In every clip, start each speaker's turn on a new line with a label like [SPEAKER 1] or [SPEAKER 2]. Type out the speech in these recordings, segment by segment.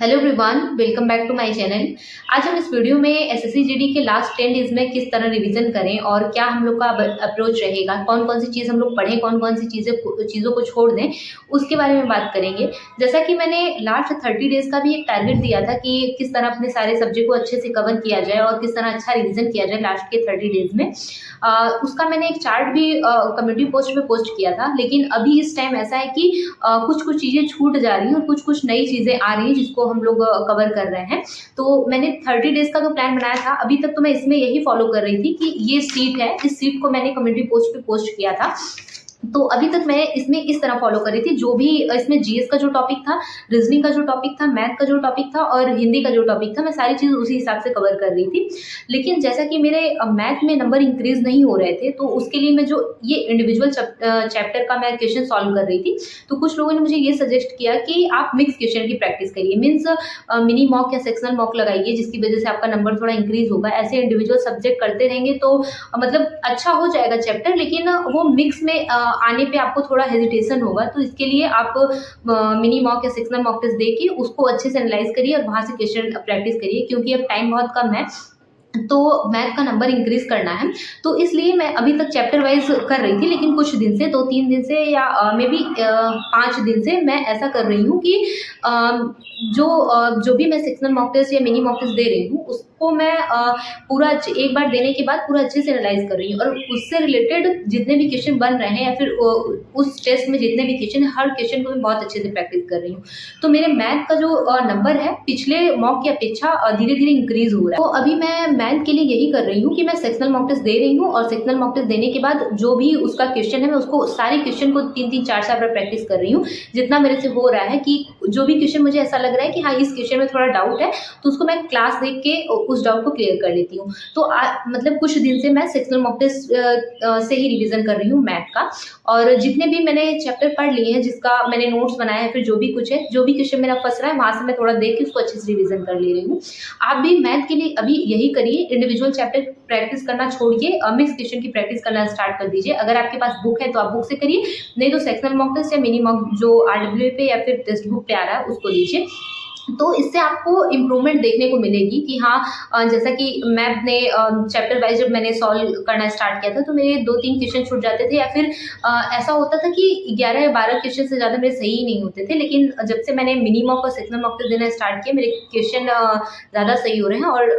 [SPEAKER 1] Hello everyone, welcome back to my channel. आज हम इस वीडियो में एसएससी जीडी के लास्ट 10 डेज में किस तरह रिवीजन करें और क्या हम लोग का अप्रोच रहेगा, कौन कौन सी चीज़ हम लोग पढ़ें, कौन कौन सी चीज़ों को छोड़ दें, उसके बारे में बात करेंगे। जैसा कि मैंने लास्ट 30 डेज का भी एक टारगेट दिया था कि किस तरह अपने सारे सब्जेक्ट को अच्छे से कवर किया जाए और किस तरह अच्छा रिविजन किया जाए लास्ट के 30 डेज में। उसका मैंने एक चार्ट भी कम्युनिटी पोस्ट पे पोस्ट किया था, लेकिन अभी इस टाइम ऐसा है कि कुछ कुछ चीज़ें छूट जा रही हैं और कुछ कुछ नई चीज़ें आ रही हैं जिसको हम लोग कवर कर रहे हैं। तो मैंने 30 डेज का जो प्लान बनाया था, अभी तक तो मैं इसमें यही फॉलो कर रही थी कि ये सीट है, इस सीट को मैंने कम्युनिटी पोस्ट पे पोस्ट किया था। तो अभी तक मैं इसमें इस तरह फॉलो कर रही थी। जो भी इसमें जीएस का जो टॉपिक था, रीजनिंग का जो टॉपिक था, मैथ का जो टॉपिक था और हिंदी का जो टॉपिक था, मैं सारी चीज़ उसी हिसाब से कवर कर रही थी। लेकिन जैसा कि मेरे मैथ में नंबर इंक्रीज नहीं हो रहे थे, तो उसके लिए मैं जो ये इंडिविजुअल चैप्टर का मैं क्वेश्चन सॉल्व कर रही थी, तो कुछ लोगों ने मुझे ये सजेस्ट किया कि आप मिक्स क्वेश्चन की प्रैक्टिस करिए, मीन्स मिनी मॉक या सेक्शनल मॉक लगाइए, जिसकी वजह से आपका नंबर थोड़ा इंक्रीज होगा। ऐसे इंडिविजुअल सब्जेक्ट करते रहेंगे तो मतलब अच्छा हो जाएगा चैप्टर, लेकिन वो मिक्स में आने पे आपको थोड़ा हेजिटेशन होगा। तो इसके लिए आप मिनी मॉक या सेक्शनल मॉक टेस्ट दे के उसको अच्छे से एनालाइज करिए और वहाँ से क्वेश्चन प्रैक्टिस करिए, क्योंकि अब टाइम बहुत कम है तो मैथ का नंबर इंक्रीज करना है। तो इसलिए मैं अभी तक चैप्टर वाइज कर रही थी, लेकिन कुछ दिन से 2-3 दिन से या मे बी 5 दिन से मैं ऐसा कर रही हूँ कि जो भी मैं सेक्शनल मॉक टेस्ट या मिनी मॉक टेस्ट दे रही हूँ, उसको मैं पूरा एक बार देने के बाद पूरा अच्छे से एनालाइज कर रही हूँ और उससे रिलेटेड जितने भी क्वेश्चन बन रहे हैं या फिर उस टेस्ट में जितने भी क्वेश्चन है, हर क्वेश्चन को मैं बहुत अच्छे से प्रैक्टिस कर रही हूँ। तो मेरे मैथ का जो नंबर है पिछले मॉक की अपेक्षा धीरे धीरे इंक्रीज हो रहा है। तो अभी मैं मैथ के लिए यही कर रही हूँ कि मैं सेक्शनल मॉक टेस्ट दे रही हूँ और सेक्शनल मॉक टेस्ट देने के बाद जो भी उसका क्वेश्चन है, मैं उसको सारे क्वेश्चन को 3-4 बार प्रैक्टिस कर रही हूँ, जितना मेरे से हो रहा है। कि जो भी क्वेश्चन मुझे ऐसा लग रहा है कि हाँ, इस क्वेश्चन में थोड़ा डाउट है, तो उसको मैं क्लास देख के उस डाउट को क्लियर कर लेती हूँ। तो मतलब कुछ दिन से मैं सेक्शनल मॉक टेस्ट से ही रिविजन कर रही हूँ मैथ का, और जितने भी मैंने चैप्टर पढ़ लिए हैं, जिसका मैंने नोट्स बनाया है, फिर जो भी कुछ है, जो भी क्वेश्चन मेरा फंस रहा है, वहां से मैं थोड़ा देख के उसको अच्छे से रिविजन कर ले रही हूँ। आप भी मैथ के लिए अभी यही करिए, इंडिविजुअल चैप्टर प्रैक्टिस करना छोड़िए, मिक्स क्वेश्चन की प्रैक्टिस करना स्टार्ट कर दीजिए। अगर आपके पास बुक है तो आप बुक से करिए, नहीं तो सेक्शनल मॉक टेस्ट या मिनी मॉक जो आरडब्ल्यू पे या फिर टेक्स्ट बुक पे आ रहा है उसको लीजिए। तो इससे आपको इम्प्रूवमेंट देखने को मिलेगी कि हाँ, जैसा कि मैथ ने चैप्टर वाइज जब मैंने सॉल्व करना स्टार्ट किया था, तो मेरे 2-3 क्वेश्चन छूट जाते थे, या फिर ऐसा होता था कि 11 या 12 क्वेश्चन से ज़्यादा मेरे सही नहीं होते थे। लेकिन जब से मैंने मिनी मॉक और सेक्शनल मॉक टेस्ट देना स्टार्ट किया, मेरे क्वेश्चन ज़्यादा सही हो रहे हैं और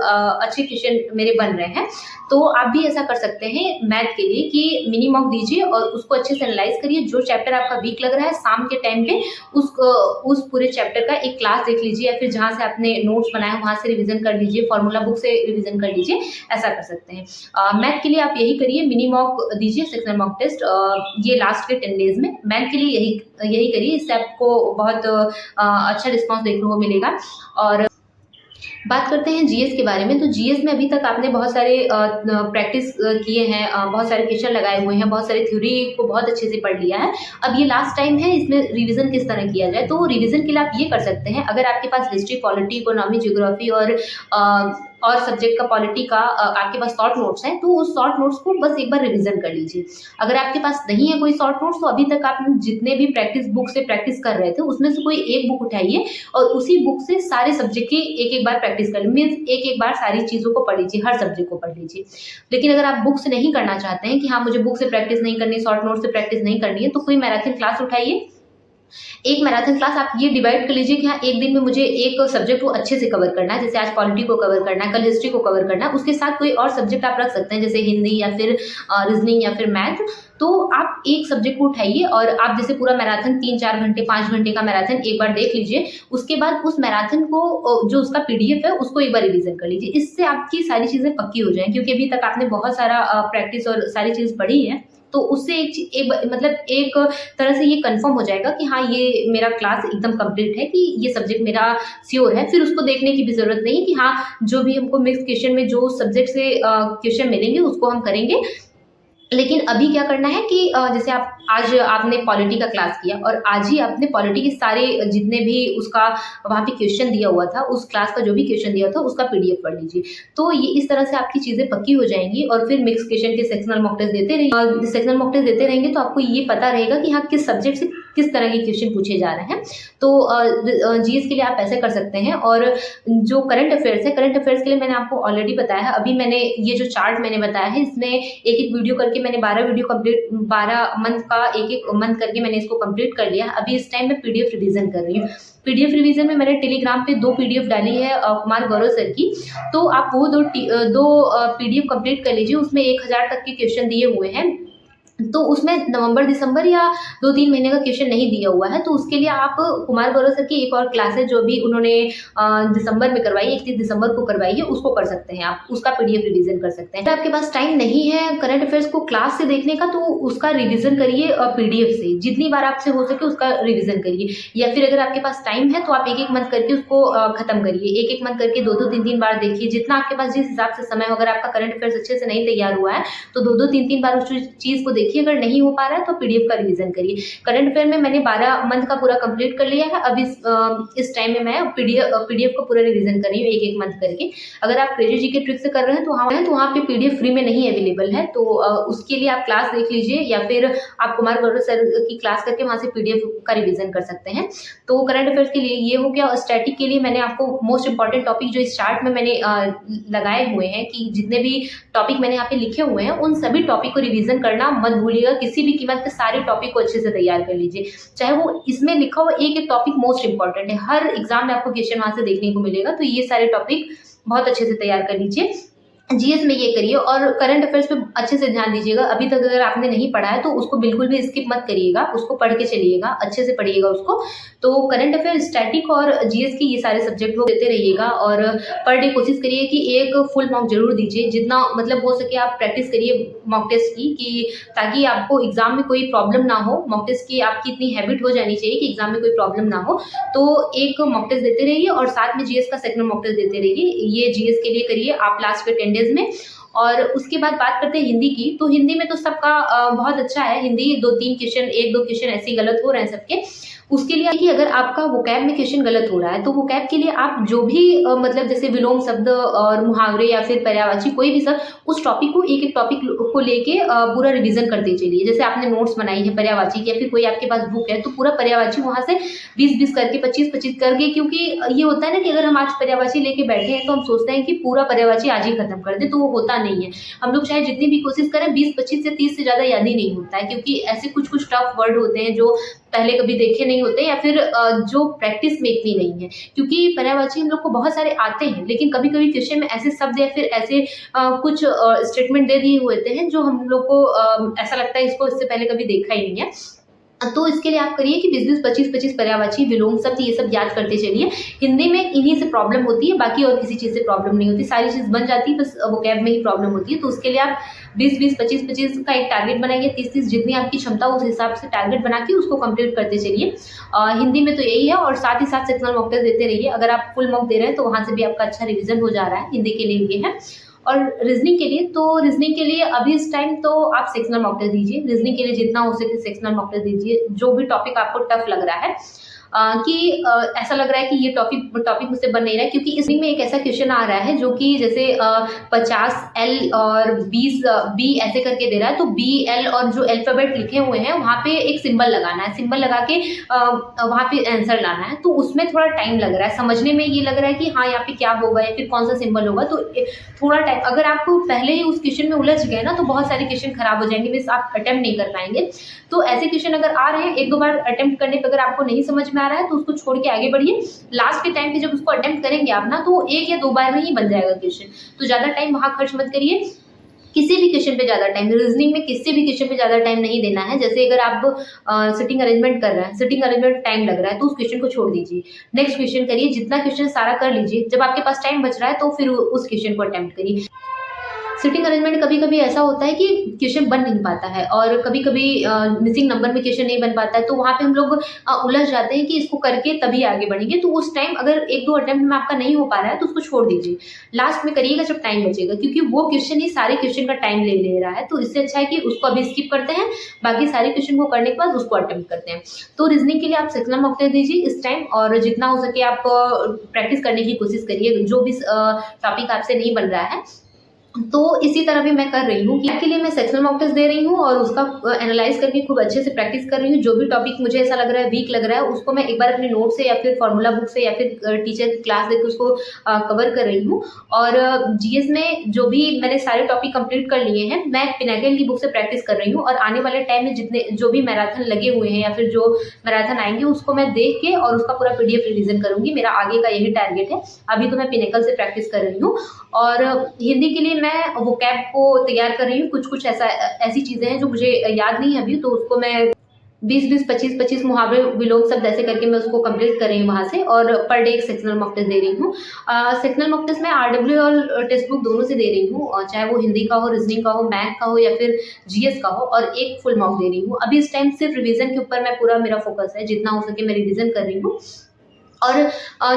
[SPEAKER 1] अच्छे क्वेश्चन मेरे बन रहे हैं। तो आप भी ऐसा कर सकते हैं मैथ के लिए कि मिनी मॉक दीजिए और उसको अच्छे से एनालाइज करिए। जो चैप्टर आपका वीक लग रहा है, शाम के टाइम पे उस पूरे चैप्टर का एक क्लास देख लीजिए, या फिर जहाँ से आपने नोट्स बनाए वहाँ से रिवीजन कर लीजिए, फॉर्मूला बुक से रिवीजन कर लीजिए। ऐसा कर सकते हैं। मैथ के लिए आप यही करिए, मिनी मॉक दीजिए, सेक्शनल मॉक टेस्ट ये लास्ट के 10 डेज में। मैथ के लिए यही करिए, इससे आपको बहुत अच्छा रिस्पॉन्स देखने को मिलेगा। और बात करते हैं जीएस के बारे में। तो जीएस में अभी तक आपने बहुत सारे प्रैक्टिस किए हैं, बहुत सारे क्वेश्चन लगाए हुए हैं, बहुत सारे थ्योरी को बहुत अच्छे से पढ़ लिया है। अब ये लास्ट टाइम है, इसमें रिवीजन किस तरह किया जाए। तो रिवीजन के लिए आप ये कर सकते हैं, अगर आपके पास हिस्ट्री, पॉलिटी, इकोनॉमी, ज्योग्राफी और सब्जेक्ट का पॉलिटी का आपके पास शॉर्ट नोट्स हैं, तो उस शॉर्ट नोट्स को बस एक बार रिवीजन कर लीजिए। अगर आपके पास नहीं है कोई शॉर्ट नोट्स, तो अभी तक आप जितने भी प्रैक्टिस बुक से प्रैक्टिस कर रहे थे, उसमें से कोई एक बुक उठाइए और उसी बुक से सारे सब्जेक्ट की एक बार प्रैक्टिस कर लीजिए। मीन्स एक बार सारी चीज़ों को पढ़ लीजिए, हर सब्जेक्ट को पढ़ लीजिए। लेकिन अगर आप बुक से नहीं करना चाहते हैं कि हाँ, मुझे बुक से प्रैक्टिस नहीं करनी, शॉर्ट नोट से प्रैक्टिस नहीं करनी है, तो कोई मैराथन क्लास उठाइए। एक मैराथन क्लास आप ये डिवाइड कर लीजिए कि हाँ, एक दिन में मुझे एक सब्जेक्ट को अच्छे से कवर करना है। जैसे आज पॉलिटी को कवर करना है, कल हिस्ट्री को कवर करना है, उसके साथ कोई और सब्जेक्ट आप रख सकते हैं, जैसे हिंदी या फिर रीजनिंग या फिर मैथ। तो आप एक सब्जेक्ट को उठाइए और आप जैसे पूरा मैराथन 3-4 घंटे, 5 घंटे का मैराथन एक बार देख लीजिए। उसके बाद उस मैराथन को जो उसका पीडीएफ है, उसको एक बार रिवीजन कर लीजिए। इससे आपकी सारी चीज़ें पक्की हो जाएँ, क्योंकि अभी तक आपने बहुत सारा प्रैक्टिस और सारी चीज़ पढ़ी है। तो उससे मतलब एक तरह से ये कंफर्म हो जाएगा कि हाँ, ये मेरा क्लास एकदम कंप्लीट है, कि ये सब्जेक्ट मेरा श्योर है। फिर उसको देखने की भी ज़रूरत नहीं है कि हाँ, जो भी हमको मिक्स क्वेश्चन में जो सब्जेक्ट से क्वेश्चन मिलेंगे उसको हम करेंगे। लेकिन अभी क्या करना है कि जैसे आज आपने पॉलिटी का क्लास किया और आज ही आपने पॉलिटी के सारे जितने भी उसका वहाँ पे क्वेश्चन दिया हुआ था, उस क्लास का जो भी क्वेश्चन दिया था, उसका पीडीएफ पढ़ लीजिए। तो ये इस तरह से आपकी चीज़ें पक्की हो जाएंगी और फिर मिक्स क्वेश्चन के सेक्शनल मॉक टेस्ट देते रहेंगे तो आपको ये पता रहेगा कि हाँ, किस सब्जेक्ट से किस तरह के क्वेश्चन पूछे जा रहे हैं। तो जीएस के लिए आप ऐसे कर सकते हैं। और जो करंट अफेयर्स है, करंट अफेयर्स के लिए मैंने आपको ऑलरेडी बताया है। अभी मैंने ये जो चार्ट मैंने बताया है, इसमें एक एक वीडियो करके मैंने 12 वीडियो कंप्लीट, 12 मंथ का एक एक मंथ करके मैंने इसको कंप्लीट कर लिया। अभी इस टाइम मैं पीडीएफ रिवीजन कर रही हूँ। पीडीएफ रिवीजन में मैंने टेलीग्राम पे 2 पीडीएफ डाली है कुमार गौरव सर की। तो आप वो दो पीडीएफ कंप्लीट कर लीजिए। उसमें 1000 तक के क्वेश्चन दिए हुए हैं। तो उसमें नवंबर दिसंबर या 2-3 महीने का क्वेश्चन नहीं दिया हुआ है। तो उसके लिए आप कुमार गौरव सर की एक और क्लास है जो भी उन्होंने दिसंबर में करवाई है, 31 दिसंबर को करवाई है, उसको कर सकते हैं आप, उसका पीडीएफ रिवीजन कर सकते हैं। अगर आपके पास टाइम नहीं है करंट अफेयर्स को क्लास से देखने का, तो उसका रिवीजन करिए पीडीएफ से, जितनी बार आपसे हो सके उसका रिवीजन करिए। या फिर अगर आपके पास टाइम है तो आप एक एक मंथ करके उसको खत्म करिए, एक एक मंथ करके 2-2 3-3 बार देखिए, जितना आपके पास जिस हिसाब से समय हो। अगर आपका करंट अफेयर्स अच्छे से नहीं तैयार हुआ है तो 2-2 3-3 बार उस चीज को देखिए। अगर नहीं हो पा रहा है तो पीडीएफ का रिवीजन करिए। करंट अफेयर में मैंने 12 मंथ का पूरा कंप्लीट कर लिया है। अब इस टाइम में मैं पीडीएफ को पूरा रिवीजन कर रही हूँ एक एक मंथ करके। अगर आप क्रेजी जी के ट्रिक से कर रहे हैं तो वहाँ पे पीडीएफ फ्री में नहीं अवेलेबल है, तो उसके लिए आप क्लास देख लीजिए, या फिर आप कुमार गौरव सर की क्लास करके वहाँ से पीडीएफ का रिवीजन कर सकते हैं। तो करंट अफेयर्स के लिए ये हो गया। और स्टैटिक के लिए मैंने आपको मोस्ट इंपॉर्टेंट टॉपिक जो इस चार्ट में मैंने लगाए हुए हैं, कि जितने भी टॉपिक मैंने यहाँ पे लिखे हुए हैं उन सभी टॉपिक को रिवीजन करना मत भूलिएगा। किसी भी कीमत पे सारे टॉपिक को अच्छे से तैयार कर लीजिए, चाहे वो इसमें लिखा हुआ एक एक टॉपिक मोस्ट इंपॉर्टेंट है, हर एग्जाम में आपको क्वेश्चन वहां से देखने को मिलेगा। तो ये सारे टॉपिक बहुत अच्छे से तैयार कर लीजिए। जीएस में ये करिए और करंट अफेयर्स पे अच्छे से ध्यान दीजिएगा। अभी तक अगर आपने नहीं पढ़ा है तो उसको बिल्कुल भी स्किप मत करिएगा, उसको पढ़ के चलिएगा, अच्छे से पढ़िएगा उसको। तो करंट अफेयर, स्टैटिक और जीएस की ये सारे सब्जेक्ट वो देते रहिएगा। और पर डे कोशिश करिए कि एक फुल मॉक जरूर दीजिए, जितना मतलब हो सके आप प्रैक्टिस करिए मॉक टेस्ट की, कि ताकि आपको एग्जाम में कोई प्रॉब्लम ना हो। मॉक टेस्ट की आपकी इतनी हैबिट हो जानी चाहिए कि एग्जाम में कोई प्रॉब्लम ना हो। तो एक मॉक टेस्ट देते रहिए और साथ में जीएस का सेकंड मॉक टेस्ट देते रहिए। ये जीएस के लिए करिए आप लास्ट के 10 डेज में। और उसके बाद बात करते हैं हिंदी की। तो हिंदी में तो सबका बहुत अच्छा है। हिंदी 2-3 क्वेश्चन, 1-2 क्वेश्चन ऐसे ही गलत हो रहे हैं सबके। उसके लिए कि अगर आपका वोकैब में क्वेश्चन गलत हो रहा है तो वोकैब के लिए आप जो भी मतलब जैसे विलोम शब्द और मुहावरे या फिर पर्यायवाची कोई भी शब्द, उस टॉपिक को एक एक टॉपिक को लेके पूरा रिवीजन करते चलिए। जैसे आपने नोट्स बनाई है पर्यायवाची की, या फिर कोई आपके पास बुक है, तो पूरा पर्यायवाची वहां से 20-20 करके 25-25 करके, क्योंकि ये होता है ना कि अगर हम आज पर्यायवाची लेके बैठे हैं तो हम सोचते हैं कि पूरा पर्यायवाची आज ही खत्म कर दे, तो वो होता नहीं है। हम लोग चाहे जितनी भी कोशिश करें 20-25 से 30 से ज्यादा याद ही नहीं होता है, क्योंकि ऐसे कुछ कुछ टफ वर्ड होते हैं जो पहले कभी देखे नहीं होते, या फिर जो प्रैक्टिस में इतनी नहीं है। क्योंकि पर्यायवाची हम लोग को बहुत सारे आते हैं, लेकिन कभी कभी क्वेश्चन में ऐसे शब्द या फिर ऐसे कुछ स्टेटमेंट दे दिए होते हैं जो हम लोग को ऐसा लगता है इसको इससे पहले कभी देखा ही नहीं है। तो इसके लिए आप करिए कि 20-20, 25-25 पर्यायवाची, विलोम शब्द, ये सब याद करते चलिए। हिंदी में इन्हीं से प्रॉब्लम होती है, बाकी और किसी चीज़ से प्रॉब्लम नहीं होती, सारी चीज़ बन जाती है, बस वोकैब में ही प्रॉब्लम होती है। तो उसके लिए आप 20-20, 25-25 का एक टारगेट बनाइए, 30-30 जितनी आपकी क्षमता हो उस हिसाब से टारगेट बना के उसको कंप्लीट करते चलिए। हिंदी में तो यही है। और साथ ही साथ सेक्शनल मॉक टेस्ट देते रहिए। अगर आप फुल मॉक दे रहे हैं तो वहाँ से भी आपका अच्छा रिविजन हो जा रहा है। हिंदी के लिए ये है। और रीजनिंग के लिए, तो रीजनिंग के लिए अभी इस टाइम तो आप सेक्शनल मॉक टेस्ट दीजिए। रीजनिंग के लिए जितना हो सके सेक्शनल मॉक टेस्ट दीजिए। जो भी टॉपिक आपको टफ लग रहा है, ऐसा लग रहा है कि ये टॉपिक मुझसे बन नहीं रहा है, क्योंकि इसमें एक ऐसा क्वेश्चन आ रहा है जो कि जैसे 50 L और 20 B ऐसे करके दे रहा है। तो B L और जो अल्फाबेट लिखे हुए हैं वहाँ पे एक सिंबल लगाना है, सिंबल लगा के वहाँ पे आंसर लाना है। तो उसमें थोड़ा टाइम लग रहा है, समझने में ये लग रहा है कि हाँ यहाँ पे क्या होगा या फिर कौन सा सिंबल होगा। तो थोड़ा टाइम, अगर आप पहले ही उस क्वेश्चन में उलझ गए ना तो बहुत सारे क्वेश्चन खराब हो जाएंगे, मीन्स आप अटेम्प्ट नहीं कर पाएंगे। तो ऐसे क्वेश्चन अगर आ रहे हैं, 1-2 बार अटेम्प्ट करने पर अगर आपको नहीं समझ में आ रहा है तो उसको छोड़ के आगे बढ़िए। लास्ट के टाइम पे जब उसको अटेम्प्ट करेंगे आप ना, तो 1 या 2 बार में ही बन जाएगा क्वेश्चन। तो ज्यादा टाइम वहां खर्च मत करिए। किसी भी क्वेश्चन पे ज्यादा टाइम, रीजनिंग में किसी भी क्वेश्चन पे ज्यादा टाइम नहीं देना है। जैसे अगर आप सिटिंग अरेंजमेंट कर रहे हैं, सिटिंग अरेंजमेंट टाइम लग रहा है, तो उस क्वेश्चन को छोड़ दीजिए, नेक्स्ट क्वेश्चन करिए। जितना क्वेश्चन सारा कर लीजिए, जब आपके पास टाइम बच रहा है तो फिर उस क्वेश्चन को अटेम्प्ट करिए। सिटिंग अरेंजमेंट कभी कभी ऐसा होता है कि क्वेश्चन बन नहीं पाता है, और कभी कभी मिसिंग नंबर में क्वेश्चन नहीं बन पाता है, तो वहाँ पे हम लोग उलझ जाते हैं कि इसको करके तभी आगे बढ़ेंगे। तो उस टाइम अगर 1-2 अटेम्प्ट में आपका नहीं हो पा रहा है तो उसको छोड़ दीजिए, लास्ट में करिएगा जब टाइम बचेगा, क्योंकि वो क्वेश्चन ही सारे क्वेश्चन का टाइम ले रहा है। तो इससे अच्छा है कि उसको अभी स्किप करते हैं, बाकी सारे क्वेश्चन को करने के बाद उसको अटेम्प्ट करते हैं। तो रीजनिंग के लिए आप सेक्शनल मॉक टेस्ट दीजिए इस टाइम, और जितना हो सके आप प्रैक्टिस करने की कोशिश करिए, जो भी टॉपिक आपसे नहीं बन रहा है। तो इसी तरह भी मैं कर रही हूँ कि के लिए मैं सेक्शनल मॉक टेस्ट दे रही हूँ और उसका एनालाइज करके खूब अच्छे से प्रैक्टिस कर रही हूँ। जो भी टॉपिक मुझे ऐसा लग रहा है वीक लग रहा है, उसको मैं एक बार अपने नोट से या फिर फॉर्मूला बुक से या फिर टीचर की क्लास देकर उसको कवर कर रही हूँ। और जीएस में जो भी मैंने सारे टॉपिक कंप्लीट कर लिए हैं, मैं पिनाकिल की बुक से प्रैक्टिस कर रही हूँ और आने वाले टाइम में जितने जो भी मैराथन लगे हुए हैं या फिर जो मैराथन आएंगे उसको मैं देख के और उसका पूरा पीडीएफ रिवीजन करूंगी। मेरा आगे का यही टारगेट है। अभी तो मैं पिनाकल से प्रैक्टिस कर रही हूँ और हिंदी के लिए मैं वोकैब को तैयार कर रही हूँ। कुछ ऐसी चीजें हैं जो मुझे याद नहीं है अभी, तो उसको मैं 20-20, 25-25 मुहावरे, विलोम शब्द ऐसे करके मैं उसको कंप्लीट कर रही हूँ वहाँ से, और पर डे एक सेक्शनल मॉक टेस्ट दे रही हूँ। सेक्शनल मॉक टेस्ट मैं आरडब्ल्यू और टेक्स्ट बुक दोनों से दे रही हूँ, और चाहे वो हिंदी का हो, रीजनिंग का हो, मैथ का हो या फिर जीएस का हो, और एक फुल मॉक दे रही हूँ। अभी इस टाइम सिर्फ रिवीजन के ऊपर मैं पूरा मेरा फोकस है, जितना हो सके मैं रिवीजन कर रही हूँ। और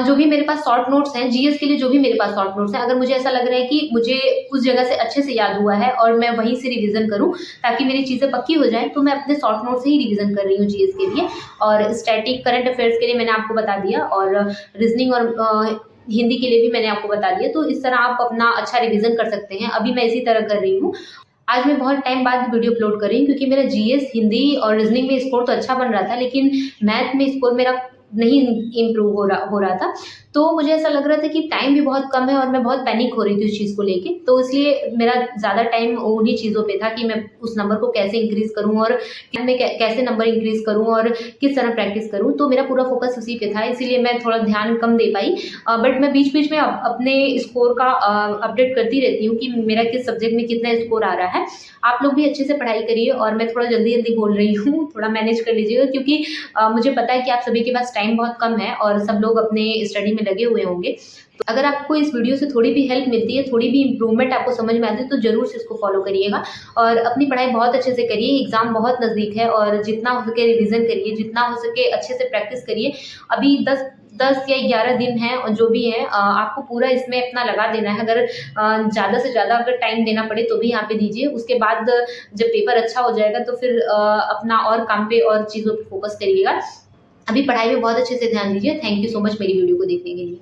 [SPEAKER 1] जो भी मेरे पास शॉर्ट नोट्स हैं जीएस के लिए, जो भी मेरे पास शॉर्ट नोट्स हैं, अगर मुझे ऐसा लग रहा है कि मुझे उस जगह से अच्छे से याद हुआ है और मैं वहीं से रिवीजन करूं ताकि मेरी चीज़ें पक्की हो जाएं, तो मैं अपने शॉर्ट नोट से ही रिवीजन कर रही हूँ जीएस के लिए। और स्टैटिक करंट अफेयर्स के लिए मैंने आपको बता दिया, और रीजनिंग और हिंदी के लिए भी मैंने आपको बता दिया। तो इस तरह आप अपना अच्छा रिवीजन कर सकते हैं। अभी मैं इसी तरह कर रही हूँ। आज मैं बहुत टाइम बाद वीडियो अपलोड कर रही हूँ क्योंकि मेरा जीएस, हिंदी और रीजनिंग में स्कोर तो अच्छा बन रहा था, लेकिन मैथ में स्कोर मेरा नहीं इम्प्रूव हो रहा था। तो मुझे ऐसा लग रहा था कि टाइम भी बहुत कम है और मैं बहुत पैनिक हो रही थी उस चीज़ को लेके। तो इसलिए मेरा ज़्यादा टाइम उन्हीं चीज़ों पे था कि मैं उस नंबर को कैसे इंक्रीज़ करूँ और मैं कैसे नंबर इंक्रीज़ करूँ और किस तरह प्रैक्टिस करूँ। तो मेरा पूरा फोकस उसी पे था, इसीलिए मैं थोड़ा ध्यान कम दे पाई। बट मैं बीच-बीच में अपने स्कोर का अपडेट करती रहती हूँ कि मेरा किस सब्जेक्ट में कितना स्कोर आ रहा है। आप लोग भी अच्छे से पढ़ाई करिए, और मैं थोड़ा जल्दी-जल्दी बोल रही हूँ, थोड़ा मैनेज कर लीजिएगा क्योंकि मुझे पता है कि आप सभी के पास टाइम बहुत कम है और सब लोग अपने स्टडी में लगे हुए होंगे। तो अगर आपको इस वीडियो से थोड़ी भी हेल्प मिलती है, थोड़ी भी इम्प्रूवमेंट आपको समझ में आती है, तो ज़रूर से इसको फॉलो करिएगा और अपनी पढ़ाई बहुत अच्छे से करिए। एग्ज़ाम बहुत नज़दीक है और जितना हो सके रिवीजन करिए, जितना हो सके अच्छे से प्रैक्टिस करिए। अभी 10 या 11 दिन हैं और जो भी है आपको पूरा इसमें अपना लगा देना है। अगर ज़्यादा से ज़्यादा अगर टाइम देना पड़े तो भी यहाँ पे दीजिए। उसके बाद जब पेपर अच्छा हो जाएगा तो फिर अपना और काम पे और चीज़ों पे फोकस करिएगा। अभी पढ़ाई में बहुत अच्छे से ध्यान दीजिए। थैंक यू सो मच मेरी वीडियो को देखने के लिए।